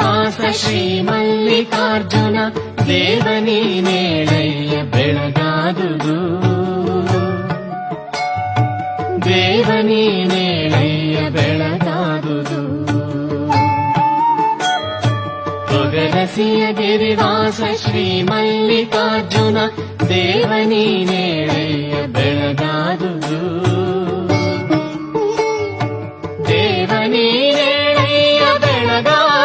ಗಿರಿವಾಸ Shri Mallikarjuna ದೇವನೀನೇಳಯ್ಯ ಬೆಳಗಾದುದು ದೇವನೀನೇಳಯ್ಯ ಬೆಳಗಾದುದು ತೊಗರಸಿಯ ಗಿರಿವಾಸ Shri Mallikarjuna ದೇವನೀನೇಳಯ್ಯ ಬೆಳಗಾದುದು ದೇವನೀನೇಳಯ್ಯ ಬೆಳಗಾದುದು